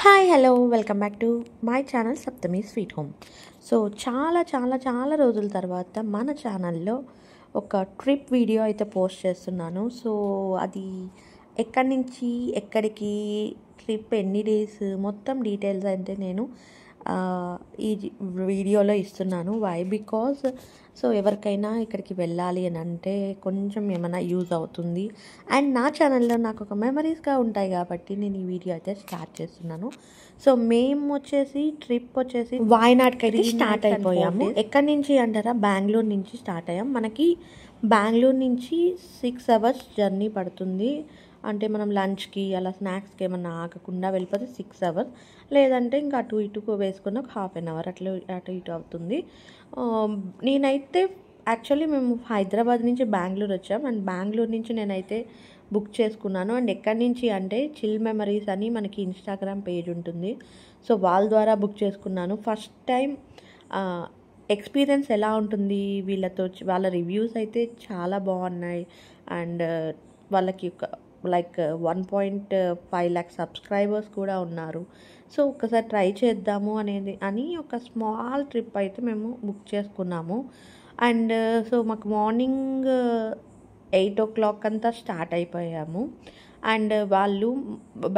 Hi hello welcome back to my channel Saptami sweet home. So చాలా రోజుల తర్వాత మన ఛానల్లో ఒక ట్రిప్ వీడియో అయితే పోస్ట్ చేస్తున్నాను. సో అది ఎక్కడి నుంచి ఎక్కడికి, ట్రిప్ ఎన్ని డేస్, మొత్తం డీటెయిల్స్ అయితే నేను ఈ వీడియోలో ఇస్తున్నాను. వై బికాజ్ సో ఎవరికైనా ఇక్కడికి వెళ్ళాలి అని అంటే కొంచెం ఏమైనా యూజ్ అవుతుంది. అండ్ నా ఛానల్లో నాకు ఒక మెమరీస్గా ఉంటాయి కాబట్టి నేను ఈ వీడియో అయితే స్టార్ట్ చేస్తున్నాను. సో మేము వచ్చేసి ట్రిప్ వచ్చేసి వాయనాడ్కి అయితే స్టార్ట్ అయిపోయాము. ఎక్కడి నుంచి అంటారా, బెంగళూరు నుంచి స్టార్ట్ అయ్యాం. మనకి బెంగళూరు నుంచి 6 hours జర్నీ పడుతుంది. అంటే మనం లంచ్కి అలా స్నాక్స్కి ఏమన్నా ఆగకుండా వెళ్ళిపోతే 6 hours, లేదంటే ఇంకా అటు ఇటు వేసుకున్న ఒక 1/2 hour అటు ఇటు అవుతుంది. నేనైతే యాక్చువల్లీ మేము హైదరాబాద్ నుంచి బెంగళూరు వచ్చాం. అండ్ బెంగళూరు నుంచి నేనైతే బుక్ చేసుకున్నాను. అండ్ ఎక్కడి నుంచి అంటే చిల్ మెమరీస్ అని మనకి ఇన్స్టాగ్రామ్ పేజ్ ఉంటుంది. సో వాళ్ళ ద్వారా బుక్ చేసుకున్నాను. ఫస్ట్ టైం ఎక్స్పీరియన్స్ ఎలా ఉంటుంది వీళ్ళతో, వాళ్ళ రివ్యూస్ అయితే చాలా బాగున్నాయి. అండ్ వాళ్ళకి ఒక లైక్ 1.5 lakh సబ్స్క్రైబర్స్ కూడా ఉన్నారు. సో ఒకసారి ట్రై చేద్దాము అని ఒక స్మాల్ ట్రిప్ అయితే మేము బుక్ చేసుకున్నాము. అండ్ సో మాకు మార్నింగ్ 8 o'clock అంతా స్టార్ట్ అయిపోయాము. అండ్ వాళ్ళు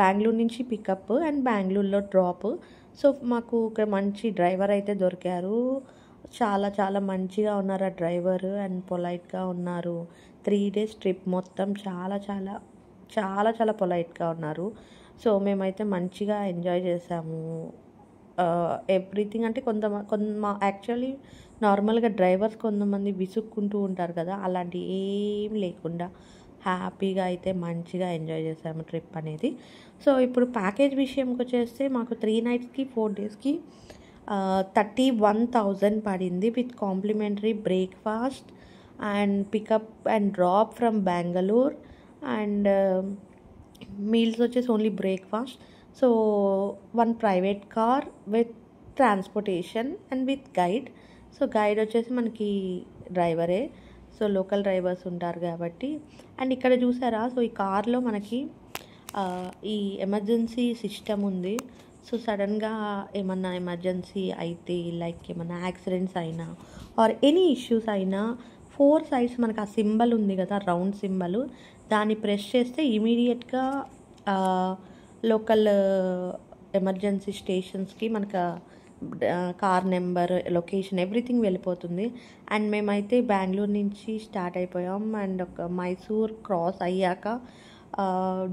బెంగళూరు నుంచి పికప్ అండ్ బెంగళూరులో డ్రాప్. సో మాకు ఒక మంచి డ్రైవర్ అయితే దొరికారు. చాలా మంచిగా ఉన్నారు ఆ డ్రైవర్, అండ్ పొలైట్గా ఉన్నారు. 3 days ట్రిప్ మొత్తం చాలా పొలైట్గా ఉన్నారు. సో మేమైతే మంచిగా ఎంజాయ్ చేసాము. ఎవ్రీథింగ్ అంటే యాక్చువల్లీ నార్మల్గా డ్రైవర్స్ కొంతమంది విసుక్కుంటూ ఉంటారు కదా, అలాంటి ఏం లేకుండా హ్యాపీగా అయితే మంచిగా ఎంజాయ్ చేసాము ట్రిప్ అనేది. సో ఇప్పుడు ప్యాకేజ్ విషయంకి వచ్చేస్తే మాకు 3 nights 4 days 31,000 పడింది with complimentary breakfast and pickup and drop from Bengaluru. And meals వచ్చేసి only breakfast. So 1 private car with transportation and with guide. So guide వచ్చేసి మనకి డ్రైవరే, సో లోకల్ డ్రైవర్స్ ఉంటారు కాబట్టి. అండ్ ఇక్కడ చూసారా, సో ఈ కార్లో మనకి ఈ ఎమర్జెన్సీ సిస్టమ్ ఉంది. సో సడన్గా ఏమన్నా ఎమర్జెన్సీ అయితే, లైక్ ఏమన్నా యాక్సిడెంట్స్ అయినా ఆర్ ఎనీ ఇష్యూస్ అయినా 4 sides మనకు ఆ సింబల్ ఉంది కదా, రౌండ్ సింబల్, దాన్ని ప్రెస్ చేస్తే ఇమీడియట్గా లోకల్ ఎమర్జెన్సీ స్టేషన్స్కి మనకు కార్ నెంబర్, లొకేషన్, ఎవ్రీథింగ్ వెళ్ళిపోతుంది. అండ్ మేమైతే బెంగళూరు నుంచి స్టార్ట్ అయిపోయాం. అండ్ ఒక మైసూర్ క్రాస్ అయ్యాక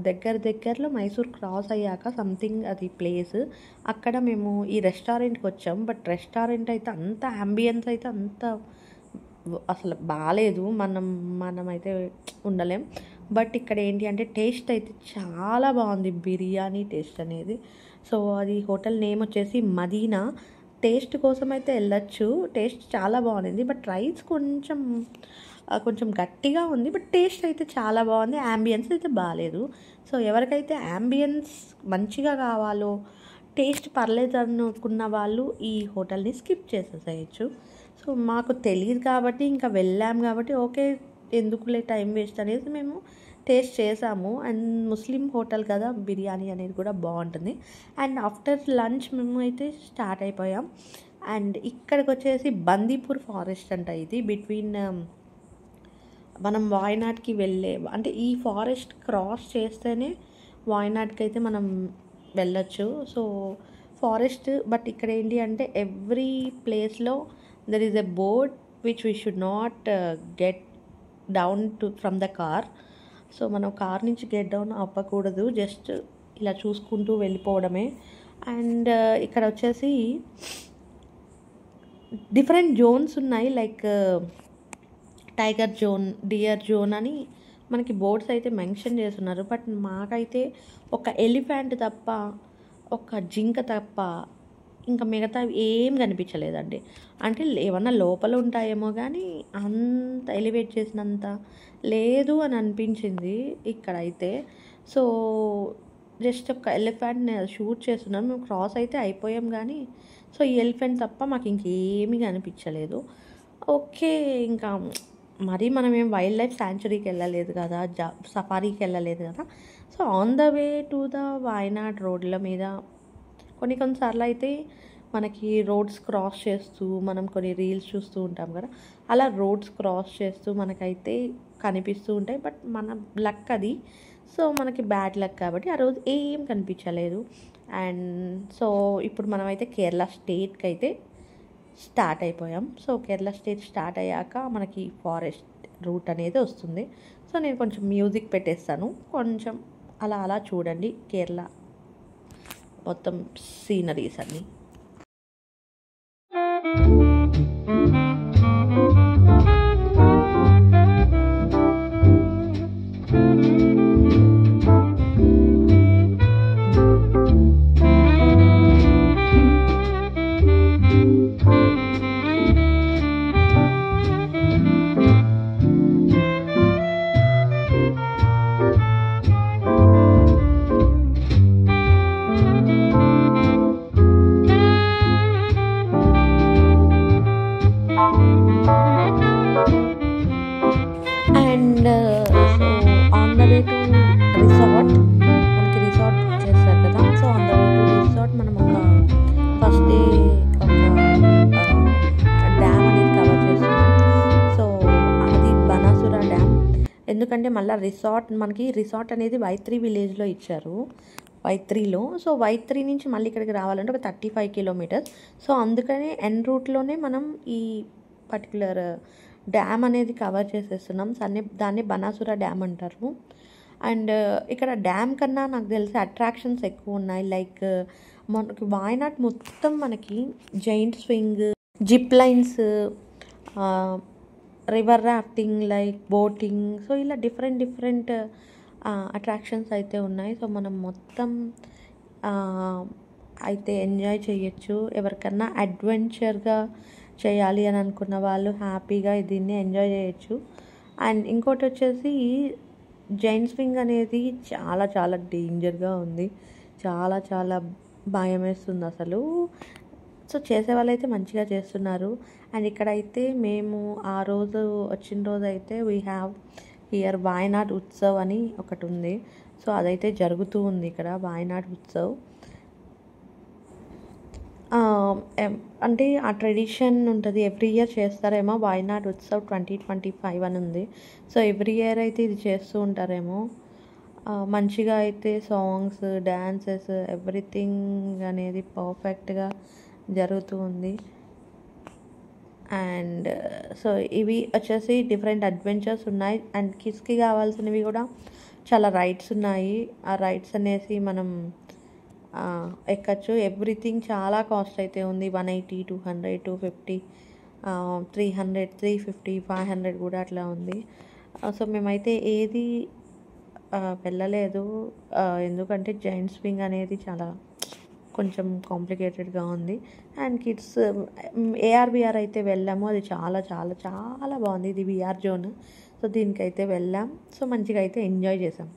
దగ్గరలో మైసూర్ క్రాస్ అయ్యాక సంథింగ్ అది ప్లేస్, అక్కడ మేము ఈ రెస్టారెంట్కి వచ్చాం. బట్ రెస్టారెంట్ అయితే అంత అంబియన్స్ అయితే అంత అసలు బాగాలేదు, మనమైతే ఉండలేం. బట్ ఇక్కడ ఏంటి అంటే టేస్ట్ అయితే చాలా బాగుంది, బిర్యానీ టేస్ట్ అనేది. సో అది హోటల్ నేమ్ వచ్చేసి మదీనా. టేస్ట్ కోసం అయితే వెళ్ళచ్చు, టేస్ట్ చాలా బాగుంది. బట్ రైస్ కొంచెం గట్టిగా ఉంది, బట్ టేస్ట్ అయితే చాలా బాగుంది. యాంబియన్స్ అయితే బాగాలేదు. సో ఎవరికైతే యాంబియన్స్ మంచిగా కావాలో, టేస్ట్ పర్లేదు అనుకున్న వాళ్ళు ఈ హోటల్ని స్కిప్ చేసేసేయచ్చు. సో మాకు తెలియదు కాబట్టి ఇంకా వెళ్ళాం కాబట్టి ఓకే, ఎందుకులే టైం వేస్ట్ అనేది మేము టేస్ట్ చేసాము. అండ్ ముస్లిం హోటల్ కదా, బిర్యానీ అనేది కూడా బాగుంటుంది. అండ్ ఆఫ్టర్ లంచ్ మేము అయితే స్టార్ట్ అయిపోయాం. అండ్ ఇక్కడికి వచ్చేసి బందీపూర్ ఫారెస్ట్ అంట. ఇది బిట్వీన్ మనం వాయనాడ్కి అంటే ఈ ఫారెస్ట్ క్రాస్ చేస్తేనే వాయనాడ్కి అయితే మనం వెళ్ళచ్చు. సో ఫారెస్ట్, బట్ ఇక్కడ ఏంటి అంటే ఎవ్రీ ప్లేస్లో there is a board which we should not get down from the car. So మనం కార్ నుంచి గెట్ డౌన్ అవ్వకూడదు, జస్ట్ ఇలా చూసుకుంటూ వెళ్ళిపోవడమే. అండ్ ఇక్కడ వచ్చేసి డిఫరెంట్ జోన్స్ ఉన్నాయి, like tiger zone, dear zone అని మనకి బోర్డ్స్ అయితే మెన్షన్ చేస్తున్నారు. బట్ మాకైతే ఒక ఎలిఫెంట్ తప్ప, ఒక జింక తప్ప ఇంకా మిగతా ఏం కనిపించలేదండి. అంటే ఏమన్నా లోపల ఉంటాయేమో కానీ అంత ఎలివేట్ చేసినంత లేదు అని అనిపించింది ఇక్కడైతే. సో జస్ట్ ఒక ఎలిఫెంట్ని షూట్ చేస్తున్నాం, మేము క్రాస్ అయితే అయిపోయాం కానీ సో ఈ ఎలిఫెంట్ తప్ప మాకు ఇంకేమీ కనిపించలేదు. ఓకే, ఇంకా మరి మనం ఏం వైల్డ్ లైఫ్ శాంచురీకి వెళ్ళలేదు కదా, సఫారీకి వెళ్ళలేదు కదా. So on the way to the Wayanad రోడ్ల మీద కొన్ని కొన్నిసార్లు అయితే మనకి రోడ్స్ క్రాస్ చేస్తూ మనం కొన్ని రీల్స్ చూస్తూ ఉంటాం కదా, అలా రోడ్స్ క్రాస్ చేస్తూ మనకైతే కనిపిస్తూ ఉంటాయి. బట్ మన లక్ అది. సో మనకి బ్యాడ్ లక్ కాబట్టి ఆ రోజు ఏం కనిపించలేదు. అండ్ సో ఇప్పుడు మనమైతే కేరళ స్టేట్కి అయితే స్టార్ట్ అయిపోయాం. సో కేరళ స్టేట్ స్టార్ట్ అయ్యాక మనకి ఫారెస్ట్ రూట్ అనేది వస్తుంది. సో నేను కొంచెం మ్యూజిక్ పెట్టేస్తాను, కొంచెం అలా అలా చూడండి కేరళ మొత్తం సీనరీస్ అన్నీ. And so on the way to resort, మనకి రిసార్ట్ బుక్ చేస్తారు కదా. So on the way to resort మనం ఒక ఫస్ట్ డే ఒక డ్యామ్ అనేది కవర్ చేస్తున్నాం. సో అది బనాసుర డ్యామ్. ఎందుకంటే మళ్ళీ మనకి రిసార్ట్ అనేది వైత్రి విలేజ్లో ఇచ్చారు, వైత్రిలో. సో వైత్రి నుంచి మళ్ళీ ఇక్కడికి రావాలంటే ఒక 35 కిలోమీటర్స్. సో అందుకనే ఎన్ రూట్లోనే మనం ఈ పర్టికులర్ డ్యామ్ అనేది కవర్ చేసేస్తున్నాం. దాన్ని బనాసుర డ్యామ్ అంటారు. అండ్ ఇక్కడ డ్యామ్ కన్నా నాకు తెలిసి అట్రాక్షన్స్ ఎక్కువ ఉన్నాయి. లైక్ మనకి వాయనాడ్ మొత్తం మనకి giant swing, zip lines, river rafting, like boating, so ఇలా డిఫరెంట్ అట్రాక్షన్స్ అయితే ఉన్నాయి. సో మనం మొత్తం అయితే ఎంజాయ్ చేయొచ్చు. ఎవరికన్నా అడ్వెంచర్గా చేయాలి అని అనుకున్న వాళ్ళు హ్యాపీగా దీన్ని ఎంజాయ్ చేయొచ్చు. అండ్ ఇంకోటి వచ్చేసి జైంట్ స్వింగ్ అనేది చాలా చాలా డేంజర్గా ఉంది, చాలా చాలా భయం వేస్తుంది అసలు. సో చేసే వాళ్ళైతే మంచిగా చేస్తున్నారు. అండ్ ఇక్కడైతే మేము ఆ రోజు వచ్చిన రోజు అయితే we have here Wayanad Utsav అని ఒకటి ఉంది. సో అదైతే జరుగుతూ ఉంది ఇక్కడ వాయనాడ్ ఉత్సవ్. అంటే ఆ ట్రెడిషన్ ఉంటుంది, ఎవ్రీ ఇయర్ చేస్తారేమో. వాయనాడ్ ఉత్సవ్ 2025 అని ఉంది. సో ఎవ్రీ ఇయర్ అయితే ఇది చేస్తూ ఉంటారేమో. మంచిగా అయితే సాంగ్స్, డ్యాన్సెస్, ఎవ్రీథింగ్ అనేది పర్ఫెక్ట్గా జరుగుతూ ఉంది. అండ్ సో ఇవి వచ్చేసి డిఫరెంట్ అడ్వెంచర్స్ ఉన్నాయి. అండ్ కిడ్స్కి కావాల్సినవి కూడా చాలా రైడ్స్ ఉన్నాయి. ఆ రైడ్స్ అనేసి మనం ఎక్కచ్చు. ఎవ్రీథింగ్ చాలా కాస్ట్ అయితే ఉంది. 180, 200, 250, 300, 350, 500 కూడా అట్లా ఉంది. సో మేమైతే ఏది వెళ్ళలేదు, ఎందుకంటే జైంట్ స్వింగ్ అనేది చాలా కొంచెం కాంప్లికేటెడ్గా ఉంది. అండ్ కిడ్స్ ఏఆర్బిఆర్ అయితే వెళ్ళాము, అది చాలా చాలా చాలా బాగుంది. ఇది విఆర్ జోన్. సో దీనికైతే వెళ్ళాం. సో మంచిగా అయితే ఎంజాయ్ చేసాం.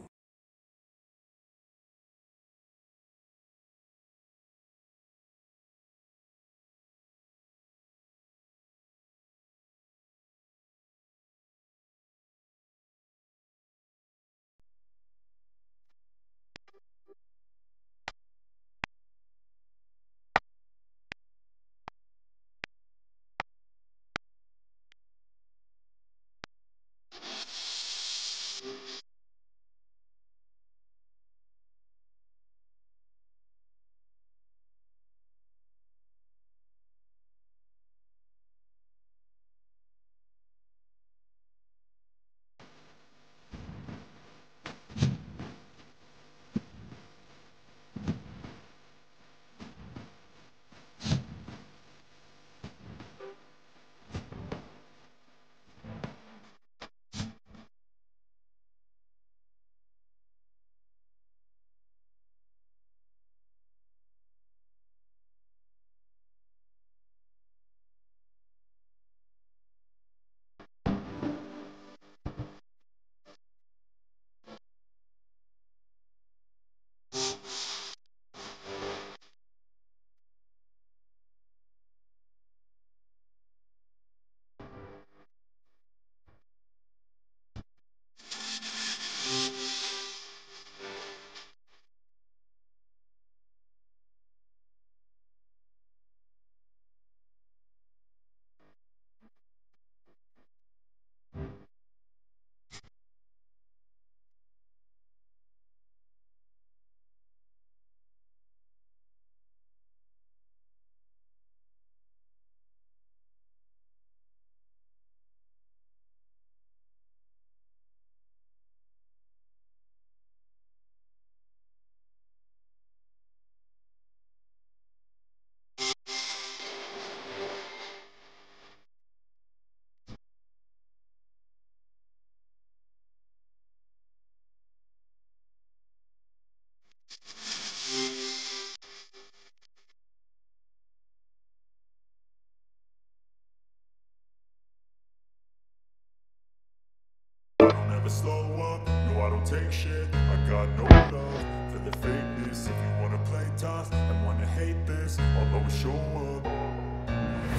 never slow up, no I don't take shit. I got no love for the fakeness. If you wanna play tough and wanna hate this, I'll always show up.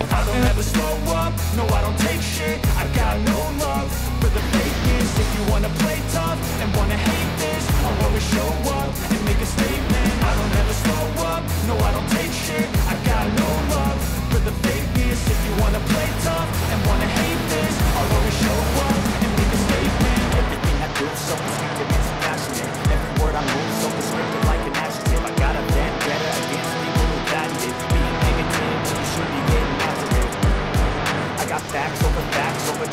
I don't ever slow up, no I don't take shit. I got no love for the fakeness. If you wanna play tough and wanna hate this, I'll always show up and make a statement. I don't ever slow up, no I don't take shit. I got no love for the fakeness. If you wanna play tough and wanna hate this, I'll always show up and make a statement. Everything I do so instinctive and so passionate. Every word I move so descriptive like an adjective. I got a vendetta against people who patent it. Being negative, you should be getting after it. I got facts over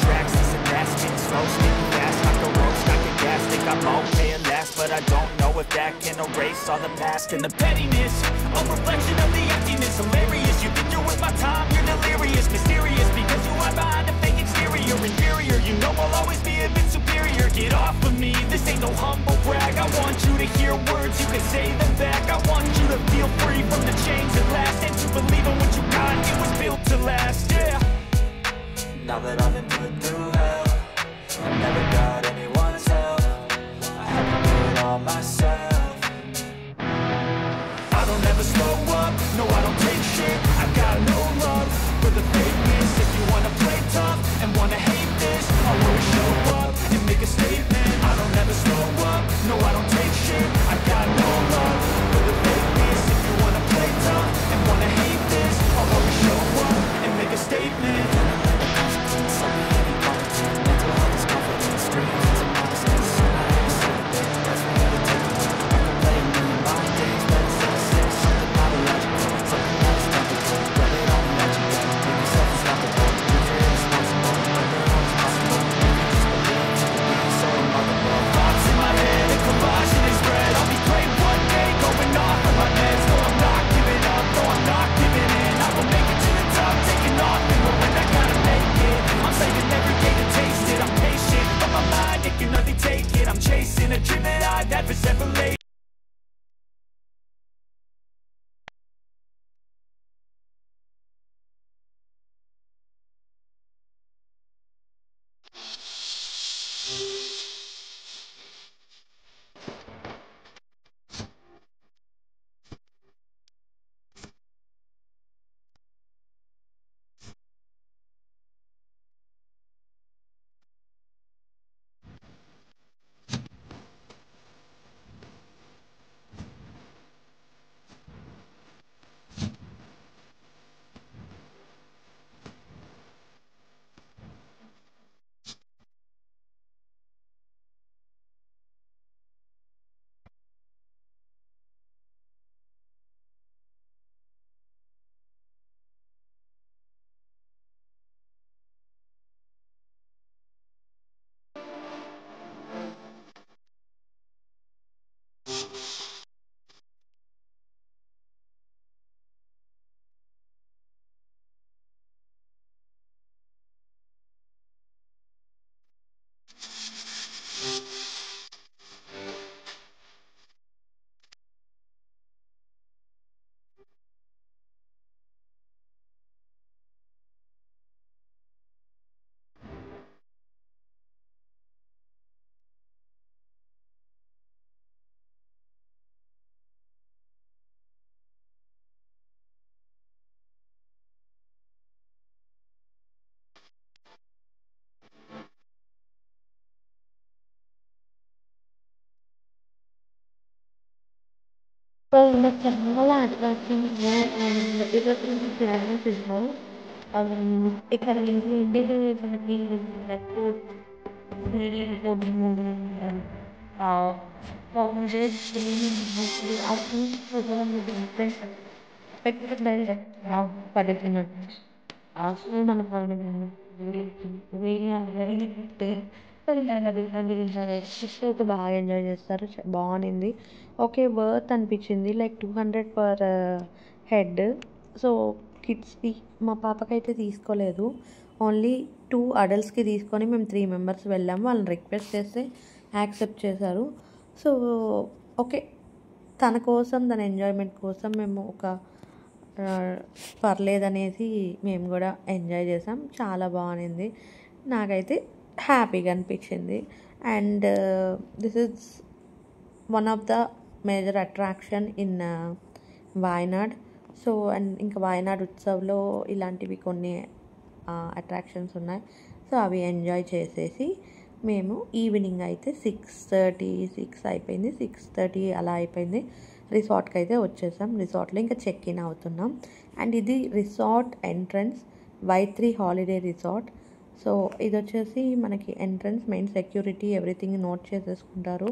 tracks. This and that, spitting slow, spitting fast. Knock the ropes, knock the gas. Think I'm okay at last, but I don't know if that can erase all the past and the pettiness. A reflection of the emptiness, hilarious. You think you're with my time, you're delirious, mysterious, because you are behind a fake exterior, inferior. You know I'll always be a bit superior. Get off of me, this ain't no humble brag. I want you to hear words, you can say them back. I want you to feel free from the chains that last, and to believe in what you got, it was built to last, yeah. Now that I've been put through hell, I never got anyone's help. I had to do it all myself. I don't ever slow up, no I don't take shit. I got no love for the fakeness. If you wanna play tough and wanna hate this, I'll always show up and make a statement. I don't ever slow up, no I don't take shit. I got no love for the fakeness. If you wanna play tough and wanna hate this, I'll always show up and make a statement. అయితే బాగా enjoy చేస్తారు. బాగుంది. Okay, worth అనిపించింది. Like 200 per head. So కిడ్స్కి మా పాపకైతే తీసుకోలేదు. Only 2 అడల్ట్స్కి తీసుకొని మేము 3 మెంబర్స్ వెళ్ళాము. వాళ్ళని రిక్వెస్ట్ చేస్తే యాక్సెప్ట్ చేశారు. సో ఓకే, తన కోసం, తన ఎంజాయ్మెంట్ కోసం మేము ఒక పర్లేదనేసి మేము కూడా ఎంజాయ్ చేసాం. చాలా బాగుంది. నాకైతే హ్యాపీగా అనిపించింది. And this is one of the major attraction in Wayanad. So and ఇంకా వాయనాడ్ ఉత్సవ్లో ఇలాంటివి కొన్ని అట్రాక్షన్స్ ఉన్నాయి. సో అవి ఎంజాయ్ చేసేసి మేము ఈవినింగ్ అయితే 6:30 అయిపోయింది, 6:30 అలా అయిపోయింది. రిసార్ట్కి అయితే వచ్చేసాం. రిసార్ట్లో ఇంకా చెక్ ఇన్ అవుతున్నాం. అండ్ ఇది resort entrance, Y3 holiday resort. So ఇది వచ్చేసి మనకి entrance, main security everything note చేసేసుకుంటారు.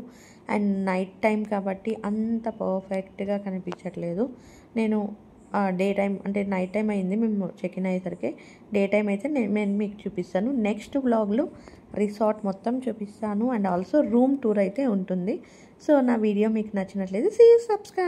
అండ్ నైట్ టైం కాబట్టి అంత పర్ఫెక్ట్గా కనిపించట్లేదు. నేను డే టైం అంటే నైట్ టైం అయింది మేము చెక్ ఇన్ అయ్యేసరికి. డే టైం అయితే నేను మీకు చూపిస్తాను. నెక్స్ట్ వ్లాగ్లో రిసార్ట్ మొత్తం చూపిస్తాను. అండ్ ఆల్సో రూమ్ టూర్ అయితే ఉంటుంది. సో నా వీడియో మీకు నచ్చినట్లయితే సబ్స్క్రైబ్.